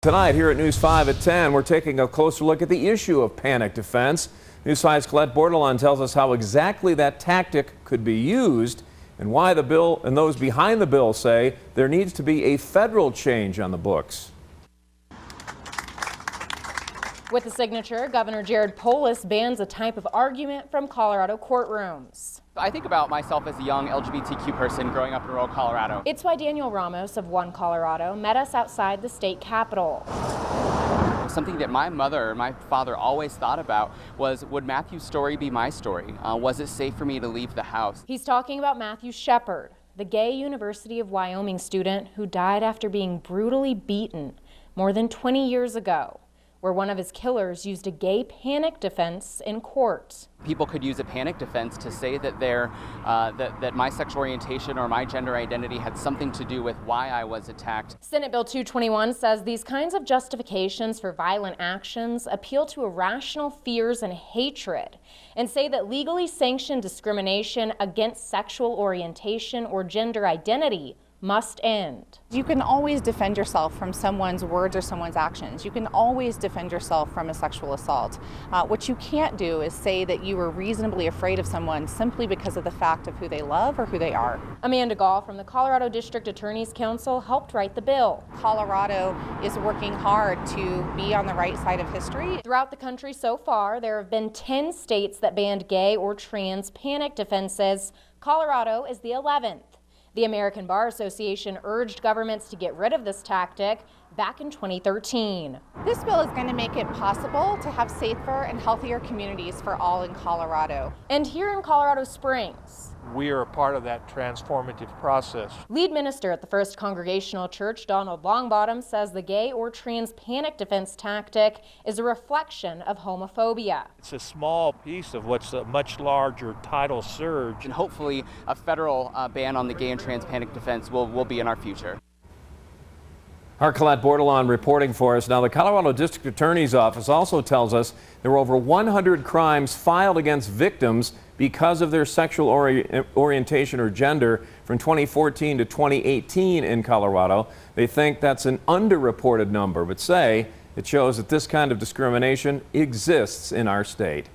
Tonight here at News 5 at 10, we're taking a closer look at the issue of panic defense. News 5's Colette Bordelon tells us how exactly that tactic could be used and why the bill and those behind the bill say there needs to be a federal change on the books. With the signature, Governor Jared Polis bans a type of argument from Colorado courtrooms. I think about myself as a young LGBTQ person growing up in rural Colorado. It's why Daniel Ramos of One Colorado met us outside the state capitol. Something that my mother, my father always thought about was, would Matthew's story be my story? Was it safe for me to leave the house? He's talking about Matthew Shepard, the gay University of Wyoming student who died after being brutally beaten more than 20 years ago, where one of his killers used a gay panic defense in court. People could use a panic defense to say that that my sexual orientation or my gender identity had something to do with why I was attacked. Senate Bill 221 says these kinds of justifications for violent actions appeal to irrational fears and hatred and say that legally sanctioned discrimination against sexual orientation or gender identity must end. You can always defend yourself from someone's words or someone's actions. You can always defend yourself from a sexual assault. What you can't do is say that you were reasonably afraid of someone simply because of the fact of who they love or who they are. Amanda Gall from the Colorado District Attorney's Council helped write the bill. Colorado is working hard to be on the right side of history. Throughout the country so far, there have been 10 states that banned gay or trans panic defenses. Colorado is the 11th. The American Bar Association urged governments to get rid of this tactic back in 2013. This bill is going to make it possible to have safer and healthier communities for all in Colorado. And here in Colorado Springs, we are a part of that transformative process. Lead minister at the First Congregational Church, Donald Longbottom, says the gay or trans panic defense tactic is a reflection of homophobia. It's a small piece of what's a much larger tidal surge. And hopefully a federal ban on the gay and trans panic defense will be in our future. Our Colette Bordelon reporting for us. Now, the Colorado District Attorney's Office also tells us there were over 100 crimes filed against victims because of their sexual orientation or gender from 2014 to 2018 in Colorado. They think that's an underreported number, but say it shows that this kind of discrimination exists in our state.